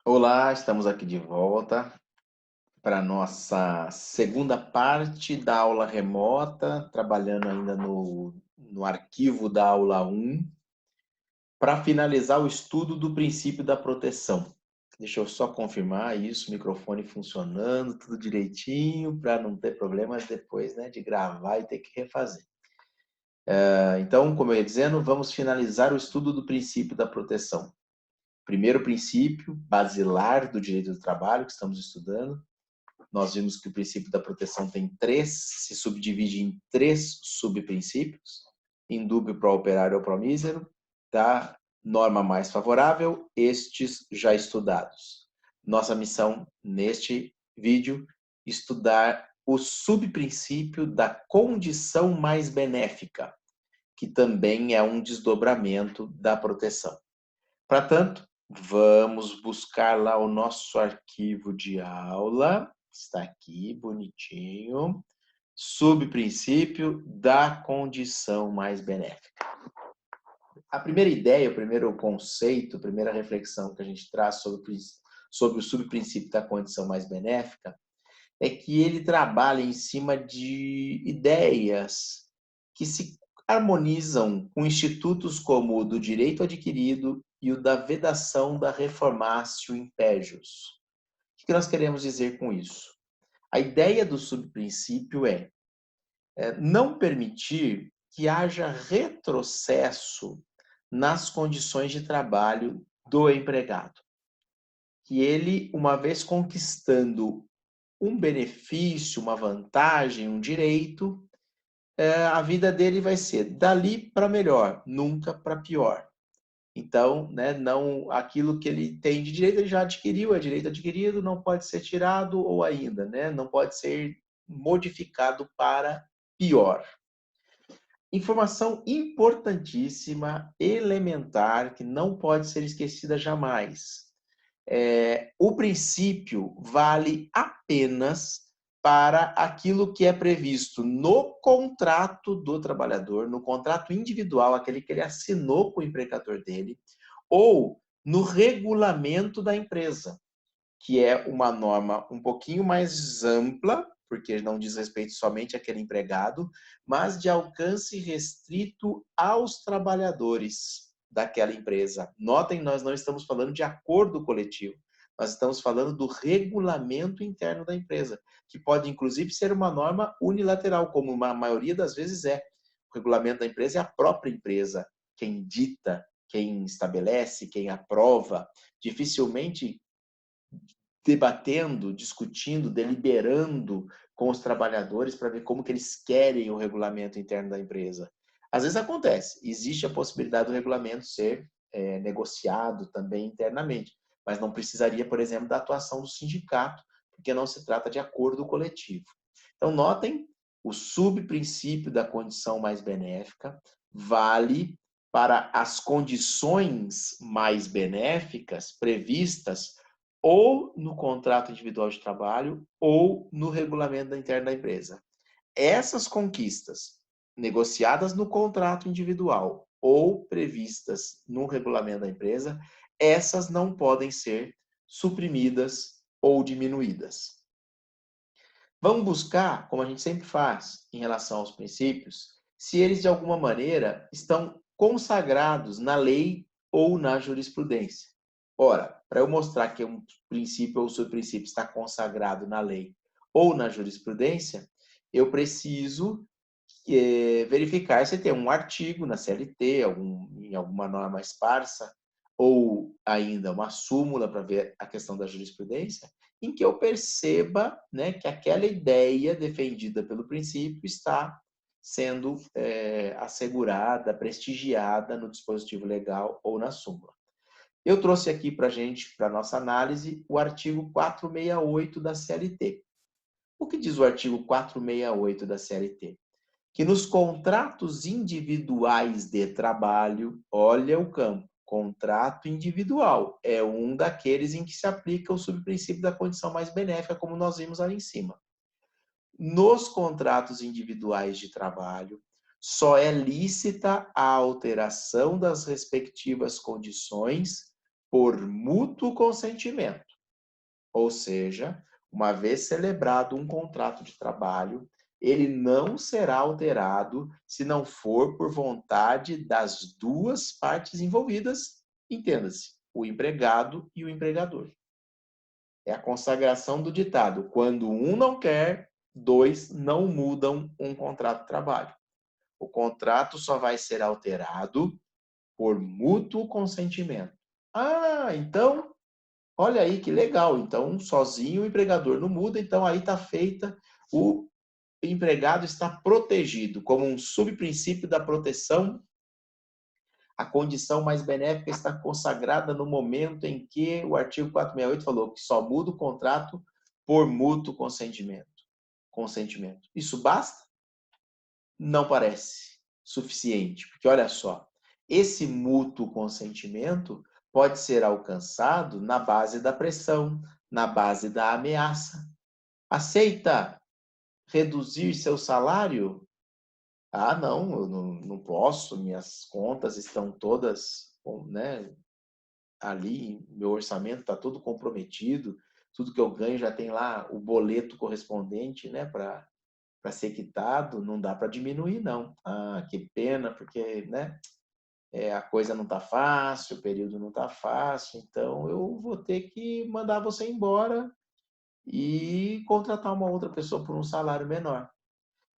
Olá, estamos aqui de volta para a nossa segunda parte da aula remota, trabalhando ainda no arquivo da aula 1, para finalizar o estudo do princípio da proteção. Deixa eu só confirmar isso, microfone funcionando, tudo direitinho, para não ter problemas depois, né, de gravar e ter que refazer. Então, como eu ia dizendo, vamos finalizar o estudo do princípio da proteção. Primeiro princípio basilar do direito do trabalho que estamos estudando. Nós vimos que o princípio da proteção se subdivide em três subprincípios: indúbio, pro operário ou pro mísero, da norma mais favorável, estes já estudados. Nossa missão neste vídeo, estudar o subprincípio da condição mais benéfica, que também é um desdobramento da proteção. Para tanto, vamos buscar lá o nosso arquivo de aula. Está aqui, bonitinho. Subprincípio da condição mais benéfica. A primeira ideia, o primeiro conceito, a primeira reflexão que a gente traz sobre o subprincípio da condição mais benéfica é que ele trabalha em cima de ideias que se harmonizam com institutos como o do direito adquirido e o da vedação da reformatio impejus. O que nós queremos dizer com isso? A ideia do subprincípio é não permitir que haja retrocesso nas condições de trabalho do empregado. Que ele, uma vez conquistando um benefício, uma vantagem, um direito, a vida dele vai ser dali para melhor, nunca para pior. Então, né, não aquilo que ele tem de direito ele já adquiriu, é direito adquirido, não pode ser tirado ou ainda, né, não pode ser modificado para pior. Informação importantíssima, elementar, que não pode ser esquecida jamais. O princípio vale apenas para aquilo que é previsto no contrato do trabalhador, no contrato individual, aquele que ele assinou com o empregador dele, ou no regulamento da empresa, que é uma norma um pouquinho mais ampla, porque não diz respeito somente àquele empregado, mas de alcance restrito aos trabalhadores daquela empresa. Notem, nós não estamos falando de acordo coletivo, nós estamos falando do regulamento interno da empresa, que pode inclusive ser uma norma unilateral, como a maioria das vezes é. O regulamento da empresa é a própria empresa quem dita, quem estabelece, quem aprova. Dificilmente debatendo, discutindo, deliberando com os trabalhadores para ver como que eles querem o regulamento interno da empresa. Às vezes acontece, existe a possibilidade do regulamento ser negociado também internamente, mas não precisaria, por exemplo, da atuação do sindicato, porque não se trata de acordo coletivo. Então, notem, o subprincípio da condição mais benéfica vale para as condições mais benéficas previstas ou no contrato individual de trabalho ou no regulamento interno da empresa. Essas conquistas negociadas no contrato individual ou previstas no regulamento da empresa, essas não podem ser suprimidas ou diminuídas. Vamos buscar, como a gente sempre faz em relação aos princípios, se eles de alguma maneira estão consagrados na lei ou na jurisprudência. Ora, para eu mostrar que um princípio ou subprincípio está consagrado na lei ou na jurisprudência, eu preciso verificar se tem um artigo na CLT, em alguma norma esparsa, ou ainda uma súmula para ver a questão da jurisprudência, em que eu perceba, né, que aquela ideia defendida pelo princípio está sendo assegurada, prestigiada no dispositivo legal ou na súmula. Eu trouxe aqui para a gente, para nossa análise, o artigo 468 da CLT. O que diz o artigo 468 da CLT? Que nos contratos individuais de trabalho, olha o campo, contrato individual, é um daqueles em que se aplica o subprincípio da condição mais benéfica, como nós vimos ali em cima. Nos contratos individuais de trabalho, só é lícita a alteração das respectivas condições por mútuo consentimento. Ou seja, uma vez celebrado um contrato de trabalho, ele não será alterado se não for por vontade das duas partes envolvidas, entenda-se, o empregado e o empregador. É a consagração do ditado: quando um não quer, dois não mudam um contrato de trabalho. O contrato só vai ser alterado por mútuo consentimento. Ah, então, olha aí que legal. Então, sozinho o empregador não muda, então aí está feita, o empregado está protegido, como um subprincípio da proteção. A condição mais benéfica está consagrada no momento em que o artigo 468 falou que só muda o contrato por mútuo consentimento. Isso basta? Não parece suficiente, porque olha só, esse mútuo consentimento pode ser alcançado na base da pressão, na base da ameaça. Aceita reduzir seu salário? Ah, não, eu não posso, minhas contas estão todas, né, ali, meu orçamento está todo comprometido, tudo que eu ganho já tem lá o boleto correspondente, né, para ser quitado, não dá para diminuir, não. Ah, que pena, porque, né, a coisa não está fácil, o período não está fácil, então eu vou ter que mandar você embora e contratar uma outra pessoa por um salário menor.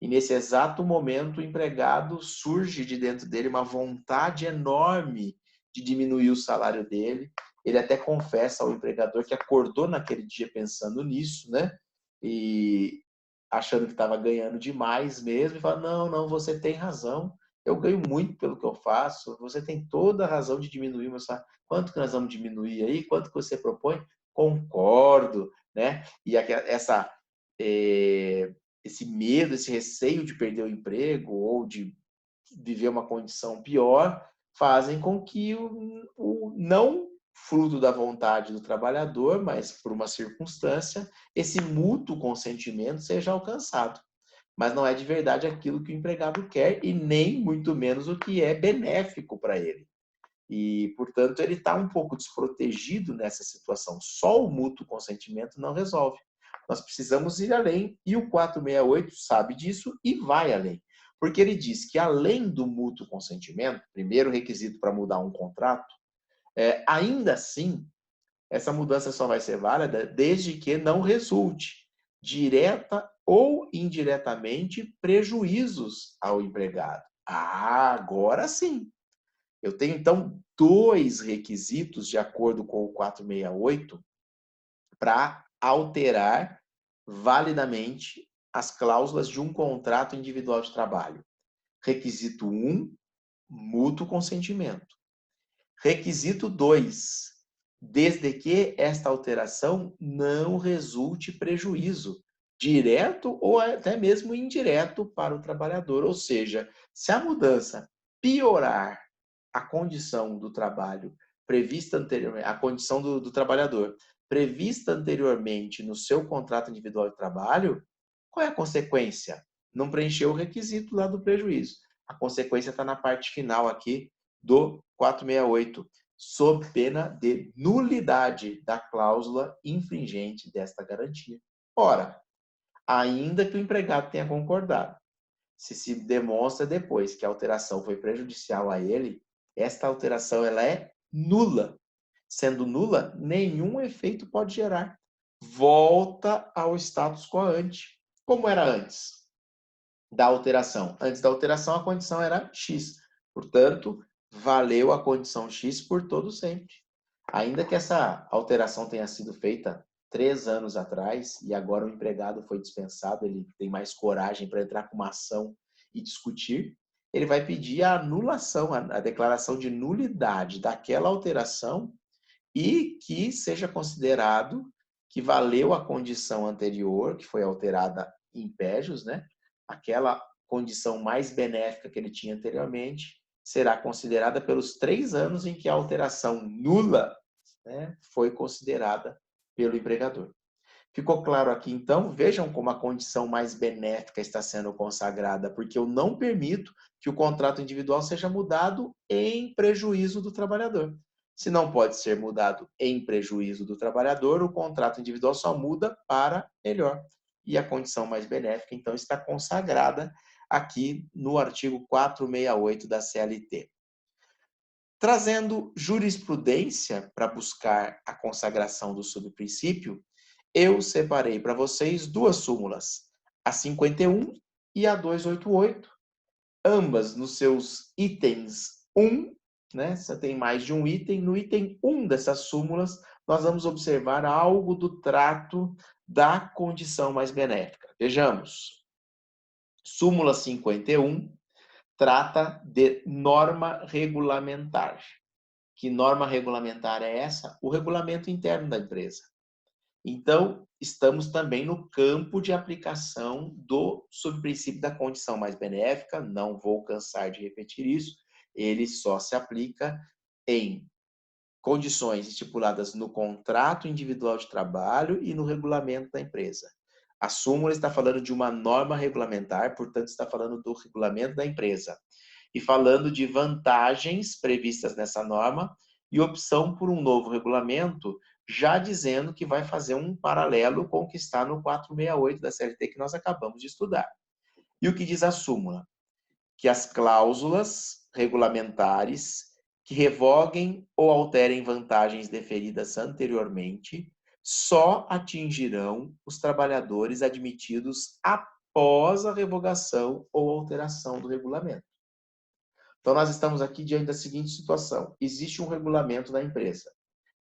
E nesse exato momento, o empregado surge de dentro dele uma vontade enorme de diminuir o salário dele. Ele até confessa ao empregador que acordou naquele dia pensando nisso, né? E achando que estava ganhando demais mesmo, e fala: não, não, você tem razão. Eu ganho muito pelo que eu faço. Você tem toda a razão de diminuir o meu salário. Quanto que nós vamos diminuir aí? Quanto que você propõe? Concordo, né? E essa esse medo, esse receio de perder o emprego ou de viver uma condição pior, fazem com que o não fruto da vontade do trabalhador, mas por uma circunstância, esse mútuo consentimento seja alcançado. Mas não é de verdade aquilo que o empregado quer e nem muito menos o que é benéfico para ele. E, portanto, ele está um pouco desprotegido nessa situação. Só o mútuo consentimento não resolve. Nós precisamos ir além e o 468 sabe disso e vai além. Porque ele diz que, além do mútuo consentimento, primeiro requisito para mudar um contrato, ainda assim, essa mudança só vai ser válida desde que não resulte direta ou indiretamente prejuízos ao empregado. Ah, agora sim. Eu tenho, então, dois requisitos, de acordo com o 468, para alterar validamente as cláusulas de um contrato individual de trabalho. Requisito 1, mútuo consentimento. Requisito 2, desde que esta alteração não resulte prejuízo, direto ou até mesmo indireto para o trabalhador. Ou seja, se a mudança piorar a condição do trabalho prevista anteriormente, a condição do trabalhador prevista anteriormente no seu contrato individual de trabalho, qual é a consequência? Não preencheu o requisito lá do prejuízo. A consequência está na parte final aqui do 468, sob pena de nulidade da cláusula infringente desta garantia. Ora, ainda que o empregado tenha concordado, se demonstra depois que a alteração foi prejudicial a ele, esta alteração ela é nula. Sendo nula, nenhum efeito pode gerar. Volta ao status quo ante. Como era antes da alteração? Antes da alteração, a condição era X. Portanto, valeu a condição X por todo sempre. Ainda que essa alteração tenha sido feita 3 anos atrás e agora o empregado foi dispensado, ele tem mais coragem para entrar com uma ação e discutir, ele vai pedir a anulação, a declaração de nulidade daquela alteração e que seja considerado que valeu a condição anterior, que foi alterada em pégios, né? Aquela condição mais benéfica que ele tinha anteriormente, será considerada pelos 3 anos em que a alteração nula, né, foi considerada pelo empregador. Ficou claro aqui, então? Vejam como a condição mais benéfica está sendo consagrada, porque eu não permito que o contrato individual seja mudado em prejuízo do trabalhador. Se não pode ser mudado em prejuízo do trabalhador, o contrato individual só muda para melhor. E a condição mais benéfica, então, está consagrada aqui no artigo 468 da CLT. Trazendo jurisprudência para buscar a consagração do subprincípio, eu separei para vocês duas súmulas, a 51 e a 288, ambas nos seus itens 1, né? Você tem mais de um item. No item 1 dessas súmulas, nós vamos observar algo do trato da condição mais benéfica. Vejamos. Súmula 51 trata de norma regulamentar. Que norma regulamentar é essa? O regulamento interno da empresa. Então, estamos também no campo de aplicação do subprincípio da condição mais benéfica, não vou cansar de repetir isso, ele só se aplica em condições estipuladas no contrato individual de trabalho e no regulamento da empresa. A súmula está falando de uma norma regulamentar, portanto, está falando do regulamento da empresa. E falando de vantagens previstas nessa norma e opção por um novo regulamento, já dizendo que vai fazer um paralelo com o que está no 468 da CLT que nós acabamos de estudar. E o que diz a súmula? Que as cláusulas regulamentares que revoguem ou alterem vantagens deferidas anteriormente só atingirão os trabalhadores admitidos após a revogação ou alteração do regulamento. Então, nós estamos aqui diante da seguinte situação. Existe um regulamento da empresa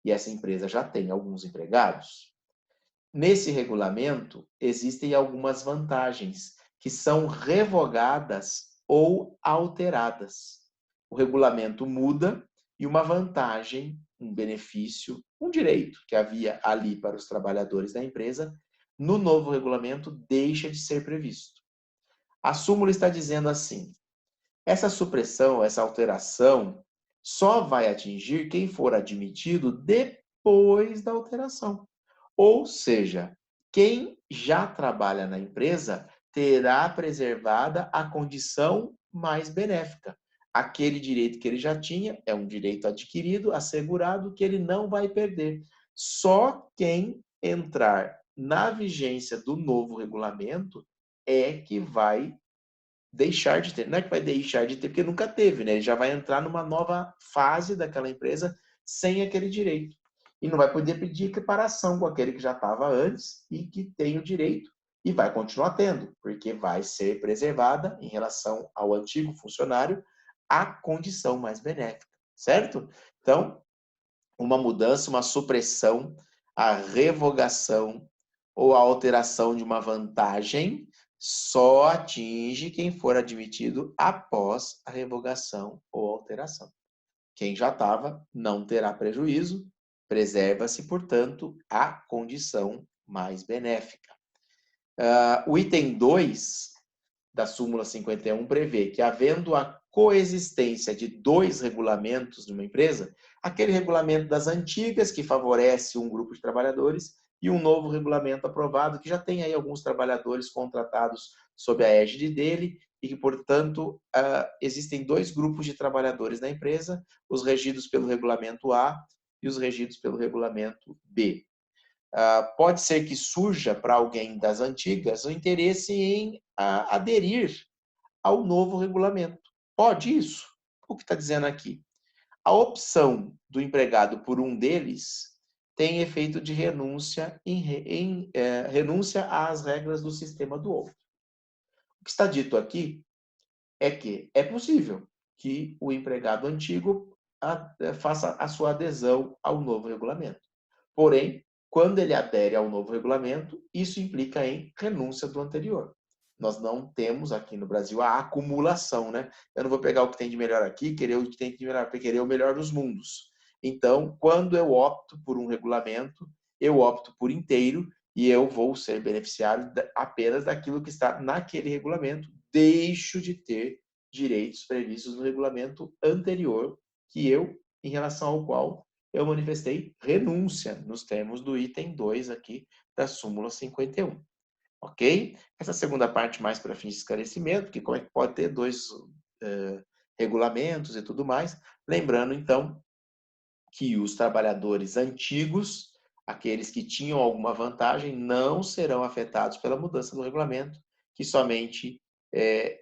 e essa empresa já tem alguns empregados. Nesse regulamento, existem algumas vantagens que são revogadas ou alteradas. O regulamento muda e uma vantagem, um benefício, um direito que havia ali para os trabalhadores da empresa, no novo regulamento deixa de ser previsto. A súmula está dizendo assim: essa supressão, essa alteração, só vai atingir quem for admitido depois da alteração. Ou seja, quem já trabalha na empresa terá preservada a condição mais benéfica. Aquele direito que ele já tinha é um direito adquirido, assegurado, que ele não vai perder. Só quem entrar na vigência do novo regulamento é que vai deixar de ter. Não é que vai deixar de ter, porque nunca teve, né? Ele já vai entrar numa nova fase daquela empresa sem aquele direito. E não vai poder pedir equiparação com aquele que já estava antes e que tem o direito e vai continuar tendo, porque vai ser preservada em relação ao antigo funcionário a condição mais benéfica, certo? Então, uma mudança, uma supressão, a revogação ou a alteração de uma vantagem só atinge quem for admitido após a revogação ou alteração. Quem já estava não terá prejuízo, preserva-se, portanto, a condição mais benéfica. O item 2 da súmula 51 prevê que, havendo a coexistência de dois regulamentos de uma empresa, aquele regulamento das antigas, que favorece um grupo de trabalhadores, e um novo regulamento aprovado, que já tem aí alguns trabalhadores contratados sob a égide dele, e que, portanto, existem dois grupos de trabalhadores na empresa, os regidos pelo regulamento A e os regidos pelo regulamento B. Pode ser que surja para alguém das antigas o interesse em aderir ao novo regulamento. Pode isso? O que está dizendo aqui? A opção do empregado por um deles tem efeito de renúncia renúncia às regras do sistema do outro. O que está dito aqui é que é possível que o empregado antigo faça a sua adesão ao novo regulamento. Porém, quando ele adere ao novo regulamento, isso implica em renúncia do anterior. Nós não temos aqui no Brasil a acumulação, né? Eu não vou pegar o que tem de melhor aqui, querer o que tem de melhor, porque querer o melhor dos mundos. Então, quando eu opto por um regulamento, eu opto por inteiro e eu vou ser beneficiário apenas daquilo que está naquele regulamento, deixo de ter direitos previstos no regulamento anterior, que eu, em relação ao qual eu manifestei renúncia nos termos do item 2 aqui da súmula 51. Ok? Essa segunda parte mais para fins de esclarecimento, que como é que pode ter dois regulamentos e tudo mais. Lembrando, então, que os trabalhadores antigos, aqueles que tinham alguma vantagem, não serão afetados pela mudança do regulamento, que somente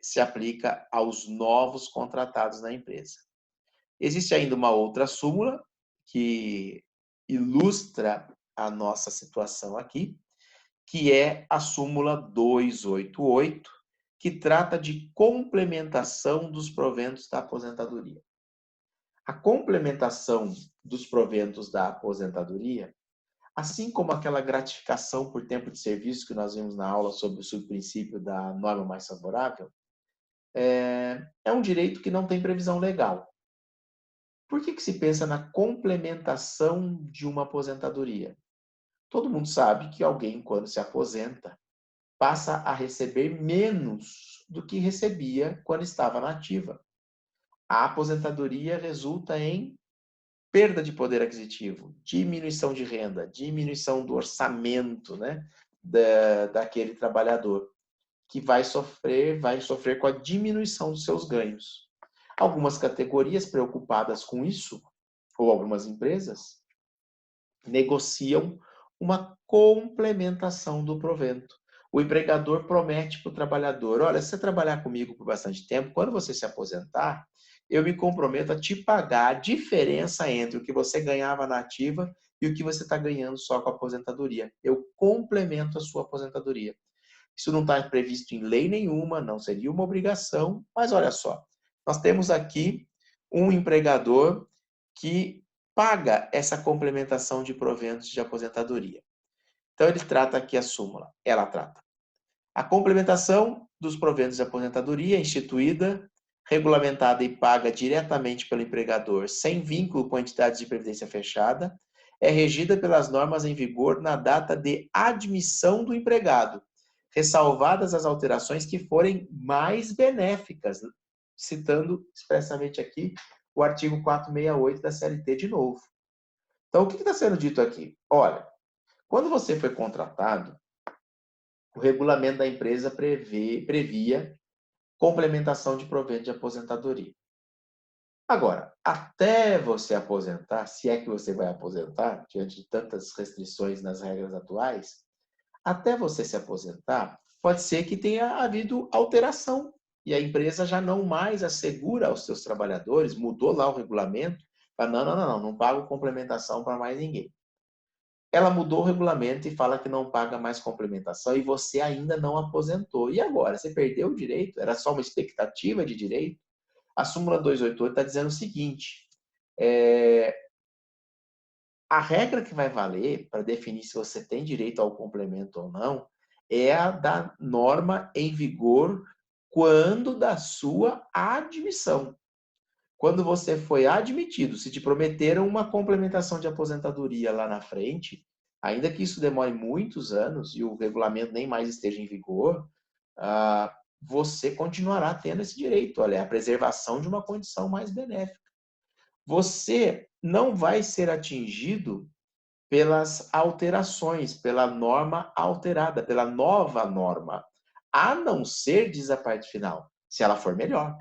se aplica aos novos contratados na empresa. Existe ainda uma outra súmula que ilustra a nossa situação aqui, que é a súmula 288, que trata de complementação dos proventos da aposentadoria. A complementação dos proventos da aposentadoria, assim como aquela gratificação por tempo de serviço que nós vimos na aula sobre o subprincípio da norma mais favorável, é um direito que não tem previsão legal. Por que se pensa na complementação de uma aposentadoria? Todo mundo sabe que alguém, quando se aposenta, passa a receber menos do que recebia quando estava na ativa. A aposentadoria resulta em perda de poder aquisitivo, diminuição de renda, diminuição do orçamento, né, daquele trabalhador, que vai sofrer com a diminuição dos seus ganhos. Algumas categorias preocupadas com isso, ou algumas empresas, negociam uma complementação do provento. O empregador promete para o trabalhador: olha, se você trabalhar comigo por bastante tempo, quando você se aposentar, eu me comprometo a te pagar a diferença entre o que você ganhava na ativa e o que você está ganhando só com a aposentadoria. Eu complemento a sua aposentadoria. Isso não está previsto em lei nenhuma, não seria uma obrigação, mas olha só, nós temos aqui um empregador que paga essa complementação de proventos de aposentadoria. Então, ele trata aqui a súmula. Ela trata a complementação dos proventos de aposentadoria instituída, regulamentada e paga diretamente pelo empregador, sem vínculo com entidades de previdência fechada, é regida pelas normas em vigor na data de admissão do empregado, ressalvadas as alterações que forem mais benéficas, citando expressamente aqui o artigo 468 da CLT de novo. Então, o que está sendo dito aqui? Olha, quando você foi contratado, o regulamento da empresa previa complementação de provento de aposentadoria. Agora, até você aposentar, se é que você vai aposentar, diante de tantas restrições nas regras atuais, até você se aposentar, pode ser que tenha havido alteração e a empresa já não mais assegura aos seus trabalhadores, mudou lá o regulamento, fala, não pago complementação para mais ninguém. Ela mudou o regulamento e fala que não paga mais complementação e você ainda não aposentou. E agora? Você perdeu o direito? Era só uma expectativa de direito? A súmula 288 está dizendo o seguinte, a regra que vai valer para definir se você tem direito ao complemento ou não é a da norma em vigor quando da sua admissão. Quando você foi admitido, se te prometeram uma complementação de aposentadoria lá na frente, ainda que isso demore muitos anos e o regulamento nem mais esteja em vigor, você continuará tendo esse direito, olha, a preservação de uma condição mais benéfica. Você não vai ser atingido pelas alterações, pela norma alterada, pela nova norma, a não ser, diz a parte final, se ela for melhor,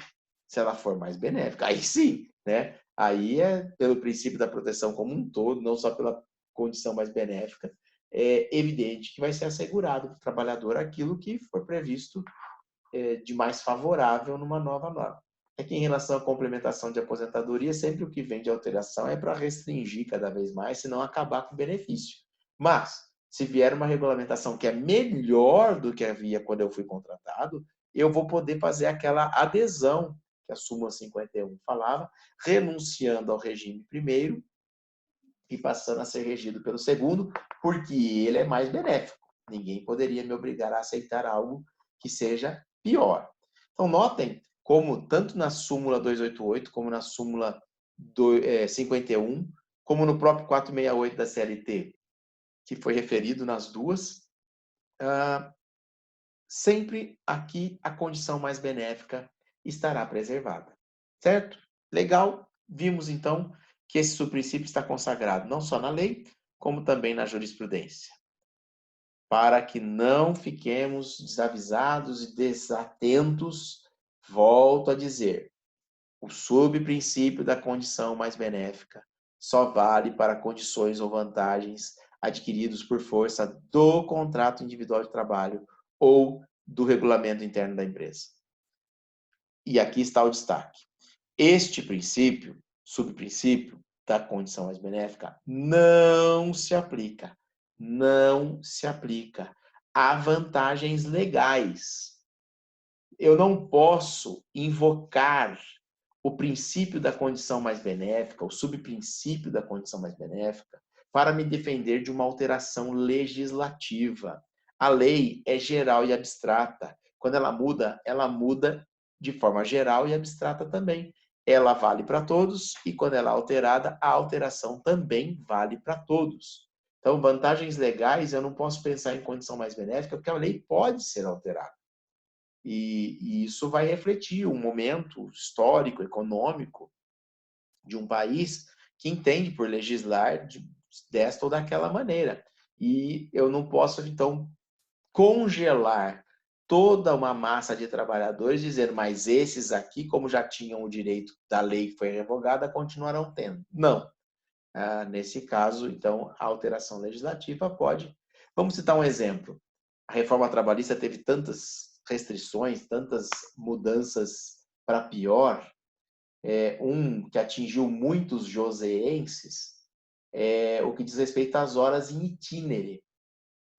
se ela for mais benéfica. Aí sim, né? Aí é pelo princípio da proteção como um todo, não só pela condição mais benéfica, é evidente que vai ser assegurado para o trabalhador aquilo que for previsto de mais favorável numa nova norma. É que em relação à complementação de aposentadoria, sempre o que vem de alteração é para restringir cada vez mais, senão acabar com o benefício. Mas, se vier uma regulamentação que é melhor do que havia quando eu fui contratado, eu vou poder fazer aquela adesão que a súmula 51 falava, renunciando ao regime primeiro e passando a ser regido pelo segundo, porque ele é mais benéfico. Ninguém poderia me obrigar a aceitar algo que seja pior. Então, notem como, tanto na súmula 288, como na súmula 51, como no próprio 468 da CLT, que foi referido nas duas, sempre aqui a condição mais benéfica estará preservada. Certo? Legal? Vimos, então, que esse subprincípio está consagrado não só na lei, como também na jurisprudência. Para que não fiquemos desavisados e desatentos, volto a dizer, o subprincípio da condição mais benéfica só vale para condições ou vantagens adquiridos por força do contrato individual de trabalho ou do regulamento interno da empresa. E aqui está o destaque. Este princípio, subprincípio da condição mais benéfica, não se aplica. Não se aplica a vantagens legais. Eu não posso invocar o princípio da condição mais benéfica, o subprincípio da condição mais benéfica, para me defender de uma alteração legislativa. A lei é geral e abstrata. Quando ela muda de forma geral e abstrata também. Ela vale para todos e quando ela é alterada, a alteração também vale para todos. Então, vantagens legais, eu não posso pensar em condição mais benéfica, porque a lei pode ser alterada. E isso vai refletir um momento histórico, econômico de um país que entende por legislar desta ou daquela maneira. E eu não posso, então, congelar toda uma massa de trabalhadores e dizer, mas esses aqui, como já tinham o direito da lei que foi revogada, continuarão tendo. Não. Nesse caso, então, a alteração legislativa pode. Vamos citar um exemplo. A reforma trabalhista teve tantas restrições, tantas mudanças para pior, um que atingiu muitos joseenses, o que diz respeito às horas em itinere.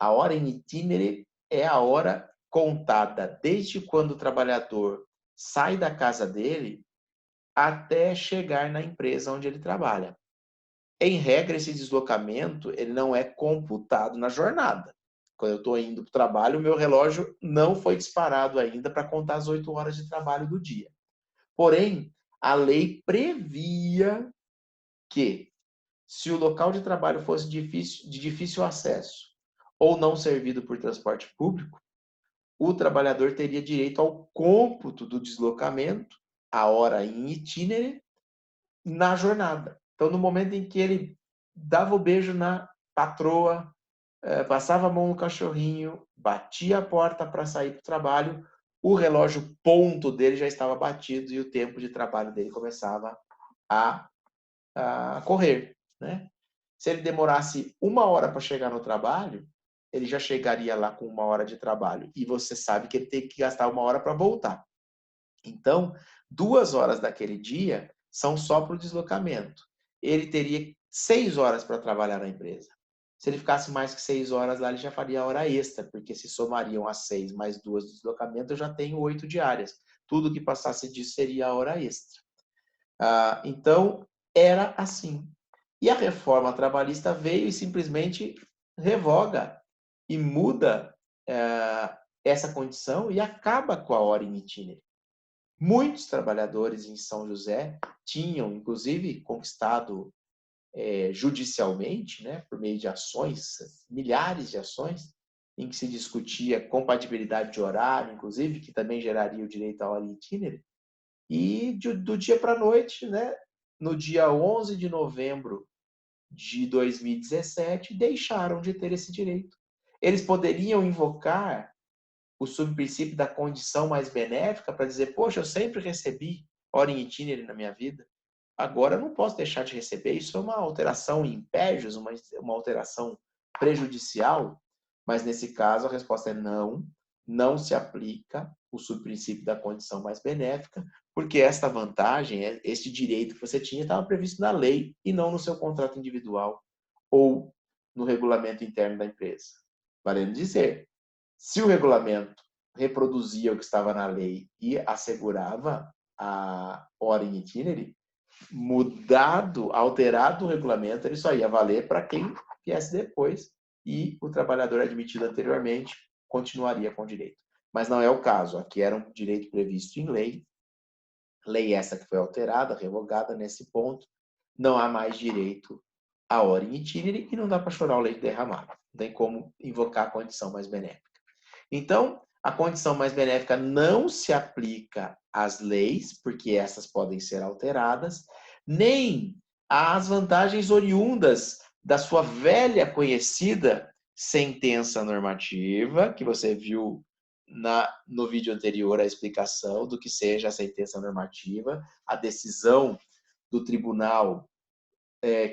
A hora em itinere é a hora contada desde quando o trabalhador sai da casa dele até chegar na empresa onde ele trabalha. Em regra, esse deslocamento ele não é computado na jornada. Quando eu estou indo para o trabalho, o meu relógio não foi disparado ainda para contar as 8 horas de trabalho do dia. Porém, a lei previa que, se o local de trabalho fosse de difícil acesso ou não servido por transporte público, o trabalhador teria direito ao cômputo do deslocamento, a hora em itinere, na jornada. Então, no momento em que ele dava o beijo na patroa, passava a mão no cachorrinho, batia a porta para sair para o trabalho, o relógio ponto dele já estava batido e o tempo de trabalho dele começava a correr, né? Se ele demorasse 1 hora para chegar no trabalho, ele já chegaria lá com 1 hora de trabalho. E você sabe que ele tem que gastar 1 hora para voltar. Então, 2 horas daquele dia são só para o deslocamento. Ele teria 6 horas para trabalhar na empresa. Se ele ficasse mais que 6 horas lá, ele já faria hora extra, porque se somariam as 6 mais 2 de deslocamento, eu já tenho 8 diárias. Tudo que passasse disso seria a hora extra. Então, era assim. E a reforma trabalhista veio e simplesmente revoga e muda essa condição e acaba com a hora in itinere. Muitos trabalhadores em São José tinham, inclusive, conquistado judicialmente, né, por meio de ações, milhares de ações, em que se discutia compatibilidade de horário, inclusive, que também geraria o direito à hora in itinere. E do dia para a noite, né, no dia 11 de novembro de 2017, deixaram de ter esse direito. Eles poderiam invocar o subprincípio da condição mais benéfica para dizer, poxa, eu sempre recebi hora in itinere na minha vida, agora eu não posso deixar de receber, isso é uma alteração impégios, uma alteração prejudicial, mas nesse caso a resposta é não, não se aplica o subprincípio da condição mais benéfica, porque esta vantagem, este direito que você tinha estava previsto na lei e não no seu contrato individual ou no regulamento interno da empresa. Valendo dizer, se o regulamento reproduzia o que estava na lei e assegurava a hora in itinere, mudado, alterado o regulamento, ele só ia valer para quem viesse depois e o trabalhador admitido anteriormente continuaria com o direito. Mas não é o caso. Aqui era um direito previsto em lei essa que foi alterada, revogada nesse ponto. Não há mais direito à hora in itinere e não dá para chorar o leite derramado. Não tem como invocar a condição mais benéfica. Então, a condição mais benéfica não se aplica às leis, porque essas podem ser alteradas, nem às vantagens oriundas da sua velha conhecida sentença normativa, que você viu no vídeo anterior a explicação do que seja a sentença normativa, a decisão do tribunal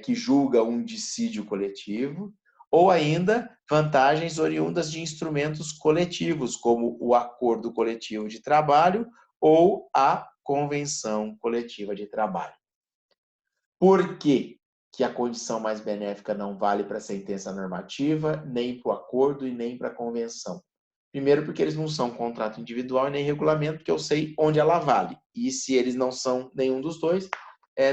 que julga um dissídio coletivo, ou ainda vantagens oriundas de instrumentos coletivos, como o acordo coletivo de trabalho ou a convenção coletiva de trabalho. Por que que a condição mais benéfica não vale para a sentença normativa, nem para o acordo e nem para a convenção? Primeiro, porque eles não são contrato individual e nem regulamento, porque eu sei onde ela vale. E se eles não são nenhum dos dois,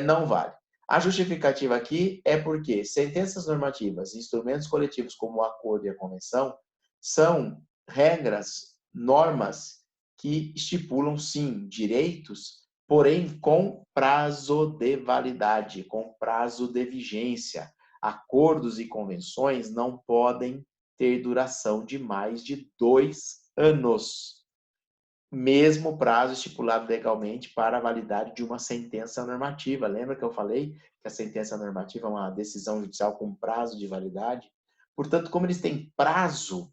não vale. A justificativa aqui é porque sentenças normativas e instrumentos coletivos como o acordo e a convenção são regras, normas que estipulam, sim, direitos, porém com prazo de validade, com prazo de vigência. Acordos e convenções não podem ter duração de mais de 2 anos, mesmo prazo estipulado legalmente para a validade de uma sentença normativa. Lembra que eu falei que a sentença normativa é uma decisão judicial com prazo de validade? Portanto, como eles têm prazo,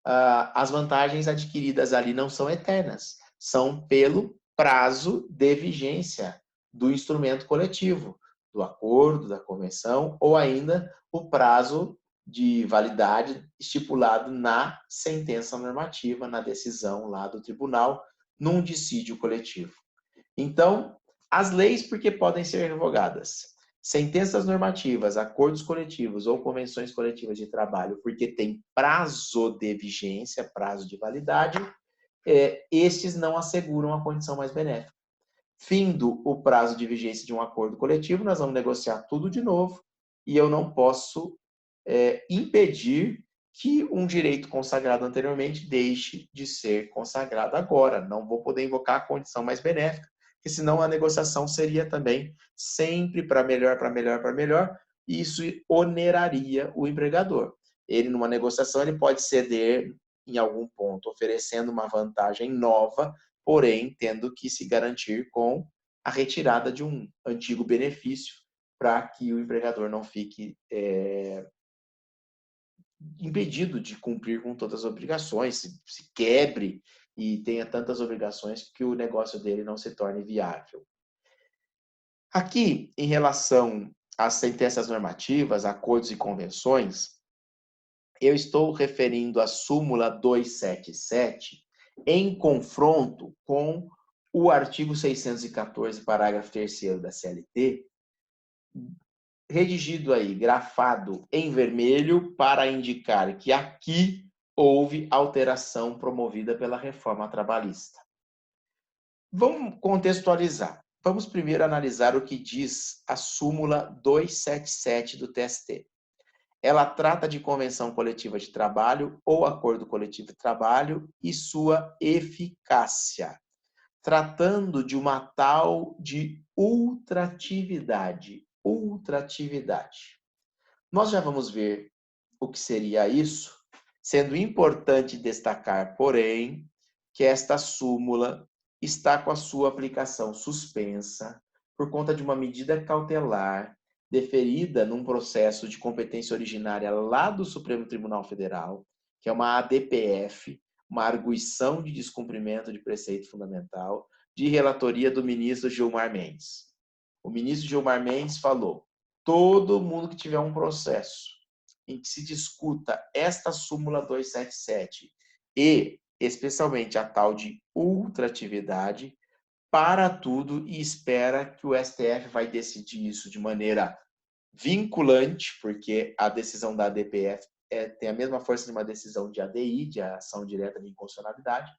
as vantagens adquiridas ali não são eternas, são pelo prazo de vigência do instrumento coletivo, do acordo, da convenção, ou ainda o prazo de validade estipulado na sentença normativa, na decisão lá do tribunal, num dissídio coletivo. Então, as leis, porque podem ser revogadas. Sentenças normativas, acordos coletivos ou convenções coletivas de trabalho, porque tem prazo de vigência, prazo de validade, estes não asseguram a condição mais benéfica. Findo o prazo de vigência de um acordo coletivo, nós vamos negociar tudo de novo e eu não posso impedir que um direito consagrado anteriormente deixe de ser consagrado agora. Não vou poder invocar a condição mais benéfica, porque senão a negociação seria também sempre para melhor, para melhor, para melhor, e isso oneraria o empregador. Ele, numa negociação, ele pode ceder em algum ponto, oferecendo uma vantagem nova, porém tendo que se garantir com a retirada de um antigo benefício para que o empregador não fique impedido de cumprir com todas as obrigações, se quebre e tenha tantas obrigações que o negócio dele não se torne viável. Aqui, em relação às sentenças normativas, acordos e convenções, eu estou referindo a súmula 277 em confronto com o artigo 614, parágrafo 3º da CLT, redigido aí, grafado em vermelho, para indicar que aqui houve alteração promovida pela reforma trabalhista. Vamos contextualizar. Vamos primeiro analisar o que diz a súmula 277 do TST. Ela trata de convenção coletiva de trabalho ou acordo coletivo de trabalho e sua eficácia, tratando de uma tal de ultratividade. Ultratividade. Nós já vamos ver o que seria isso, sendo importante destacar, porém, que esta súmula está com a sua aplicação suspensa por conta de uma medida cautelar deferida num processo de competência originária lá do Supremo Tribunal Federal, que é uma ADPF, uma arguição de descumprimento de preceito fundamental, de relatoria do ministro Gilmar Mendes. O ministro Gilmar Mendes falou: todo mundo que tiver um processo em que se discuta esta súmula 277 e, especialmente, a tal de ultratividade, para tudo e espera que o STF vai decidir isso de maneira vinculante, porque a decisão da ADPF tem a mesma força de uma decisão de ADI, de ação direta de inconstitucionalidade.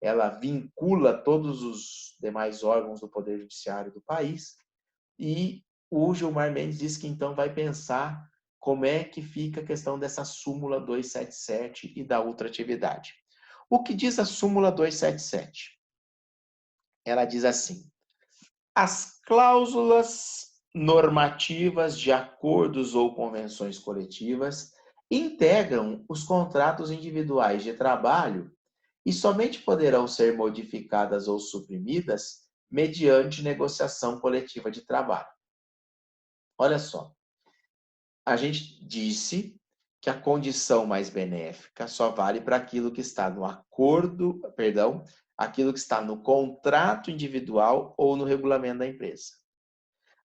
Ela vincula todos os demais órgãos do Poder Judiciário do país e o Gilmar Mendes disse que então vai pensar como é que fica a questão dessa súmula 277 e da ultratividade. O que diz a súmula 277? Ela diz assim: as cláusulas normativas de acordos ou convenções coletivas integram os contratos individuais de trabalho e somente poderão ser modificadas ou suprimidas mediante negociação coletiva de trabalho. Olha só, a gente disse que a condição mais benéfica só vale para aquilo que está no acordo, aquilo que está no contrato individual ou no regulamento da empresa.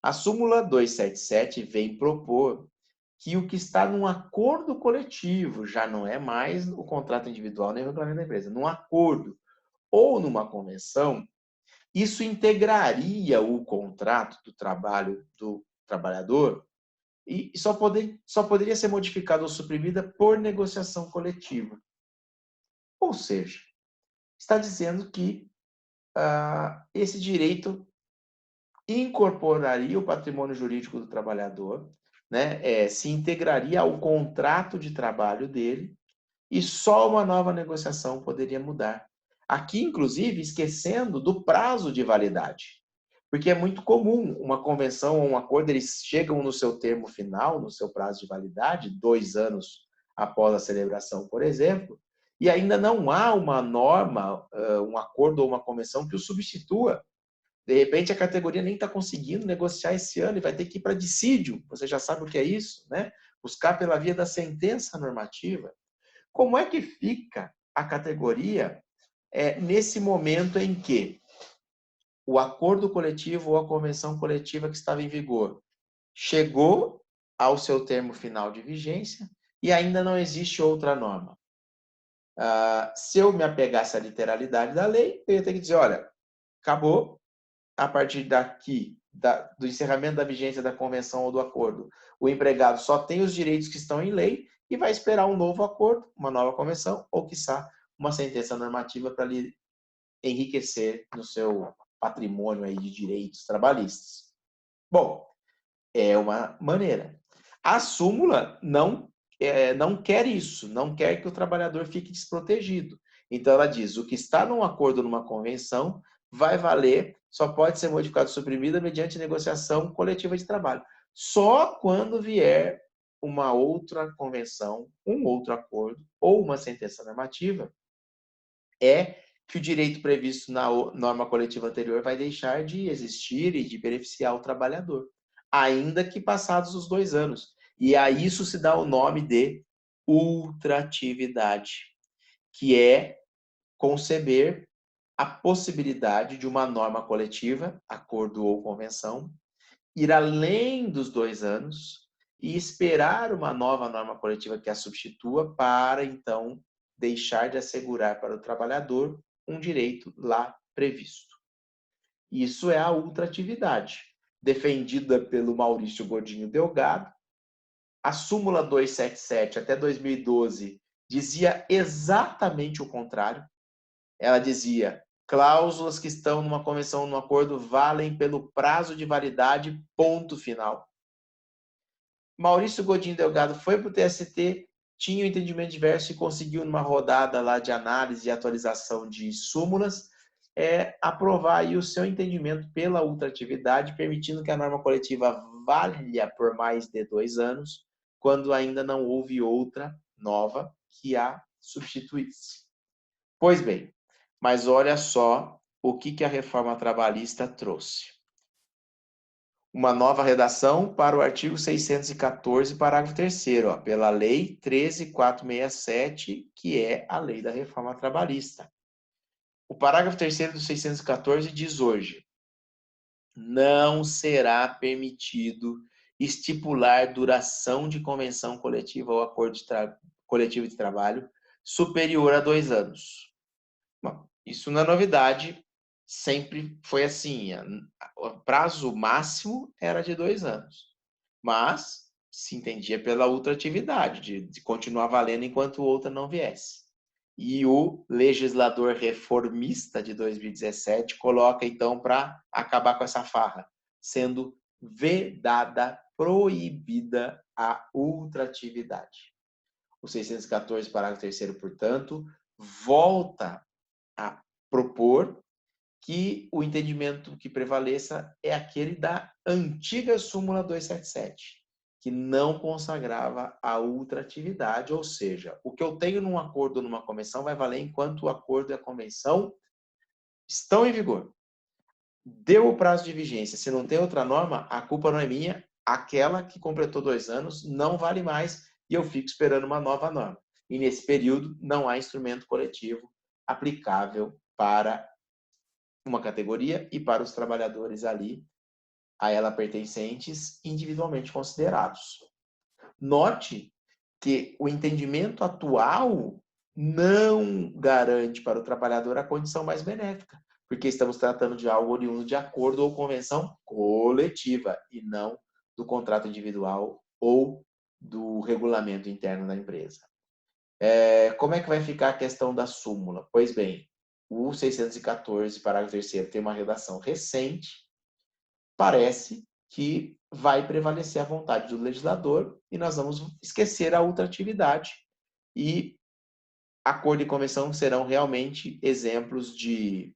A súmula 277 vem propor que o que está num acordo coletivo, já não é mais o contrato individual nem o regulamento da empresa, num acordo ou numa convenção, isso integraria o contrato do trabalho do trabalhador e só poderia ser modificada ou suprimida por negociação coletiva. Ou seja, está dizendo que esse direito incorporaria o patrimônio jurídico do trabalhador, né? Se integraria ao contrato de trabalho dele e só uma nova negociação poderia mudar. Aqui, inclusive, esquecendo do prazo de validade. Porque é muito comum uma convenção ou um acordo, eles chegam no seu termo final, no seu prazo de validade, 2 anos após a celebração, por exemplo, e ainda não há uma norma, um acordo ou uma convenção que o substitua. De repente, a categoria nem está conseguindo negociar esse ano e vai ter que ir para dissídio. Você já sabe o que é isso, né? Buscar pela via da sentença normativa. Como é que fica a categoria nesse momento em que o acordo coletivo ou a convenção coletiva que estava em vigor chegou ao seu termo final de vigência e ainda não existe outra norma? Se eu me apegasse à literalidade da lei, eu ia ter que dizer, olha, acabou, a partir daqui, do encerramento da vigência da convenção ou do acordo, o empregado só tem os direitos que estão em lei e vai esperar um novo acordo, uma nova convenção, ou, quiçá, uma sentença normativa para lhe enriquecer no seu patrimônio aí de direitos trabalhistas. Bom, é uma maneira. A súmula não quer isso, não quer que o trabalhador fique desprotegido. Então, ela diz, o que está num acordo ou numa convenção vai valer, só pode ser modificado ou suprimida mediante negociação coletiva de trabalho. Só quando vier uma outra convenção, um outro acordo ou uma sentença normativa, que o direito previsto na norma coletiva anterior vai deixar de existir e de beneficiar o trabalhador, ainda que passados os 2 anos. E a isso se dá o nome de ultratividade, que é conceber a possibilidade de uma norma coletiva, acordo ou convenção, ir além dos 2 anos e esperar uma nova norma coletiva que a substitua para, então, deixar de assegurar para o trabalhador um direito lá previsto. Isso é a ultratividade, defendida pelo Maurício Godinho Delgado. A súmula 277 até 2012 dizia exatamente o contrário. Ela dizia: cláusulas que estão numa convenção ou num acordo valem pelo prazo de validade, ponto final. Maurício Godinho Delgado foi para o TST, tinha um entendimento diverso e conseguiu, numa rodada lá de análise e atualização de súmulas, aprovar aí o seu entendimento pela ultratividade, permitindo que a norma coletiva valha por mais de 2 anos, quando ainda não houve outra nova que a substituísse. Pois bem, mas olha só o que a reforma trabalhista trouxe. Uma nova redação para o artigo 614, parágrafo 3º, pela Lei 13.467, que é a lei da reforma trabalhista. O parágrafo 3º do 614 diz hoje: não será permitido estipular duração de convenção coletiva ou acordo coletivo de trabalho superior a 2 anos. Bom, isso não é novidade, sempre foi assim. O prazo máximo era de 2 anos, mas se entendia pela ultratividade, de continuar valendo enquanto outra não viesse. E o legislador reformista de 2017 coloca, então, para acabar com essa farra, sendo vedada, proibida a ultratividade. O 614, parágrafo 3º, portanto, volta a propor que o entendimento que prevaleça é aquele da antiga súmula 277, que não consagrava a ultratividade, ou seja, o que eu tenho num acordo ou numa convenção vai valer enquanto o acordo e a convenção estão em vigor. Deu o prazo de vigência, se não tem outra norma, a culpa não é minha, aquela que completou 2 anos não vale mais e eu fico esperando uma nova norma. E nesse período não há instrumento coletivo aplicável para uma categoria e para os trabalhadores ali a ela pertencentes individualmente considerados. Note que o entendimento atual não garante para o trabalhador a condição mais benéfica, porque estamos tratando de algo oriundo de acordo ou convenção coletiva e não do contrato individual ou do regulamento interno da empresa. Como é que vai ficar a questão da súmula? Pois bem, o 614, parágrafo 3º, tem uma redação recente, parece que vai prevalecer a vontade do legislador e nós vamos esquecer a ultratividade e acordo e convenção serão realmente exemplos de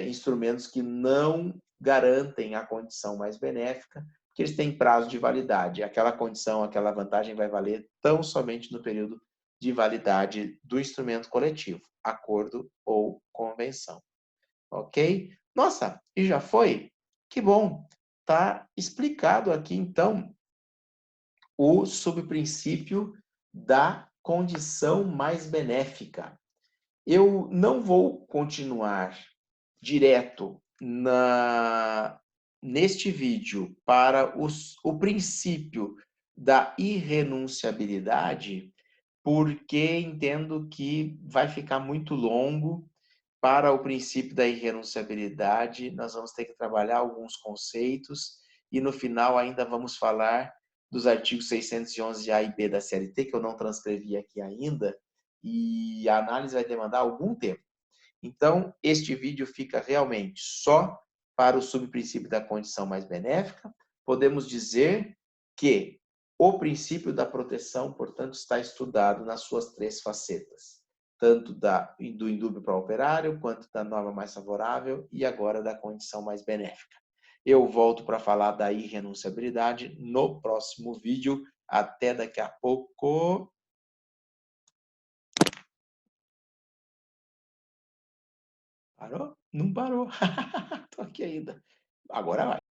instrumentos que não garantem a condição mais benéfica, porque eles têm prazo de validade. Aquela condição, aquela vantagem vai valer tão somente no período de validade do instrumento coletivo, acordo ou convenção. Ok? Nossa, e já foi? Que bom! Tá explicado aqui, então, o subprincípio da condição mais benéfica. Eu não vou continuar direto neste vídeo para o princípio da irrenunciabilidade, porque entendo que vai ficar muito longo. Para o princípio da irrenunciabilidade, nós vamos ter que trabalhar alguns conceitos e no final ainda vamos falar dos artigos 611A e B da CLT, que eu não transcrevi aqui ainda, e a análise vai demandar algum tempo. Então, este vídeo fica realmente só para o subprincípio da condição mais benéfica. Podemos dizer que o princípio da proteção, portanto, está estudado nas suas três facetas, tanto do indúbio para o operário, quanto da norma mais favorável e agora da condição mais benéfica. Eu volto para falar da irrenunciabilidade no próximo vídeo. Até daqui a pouco. Parou? Não parou. Estou aqui ainda. Agora vai.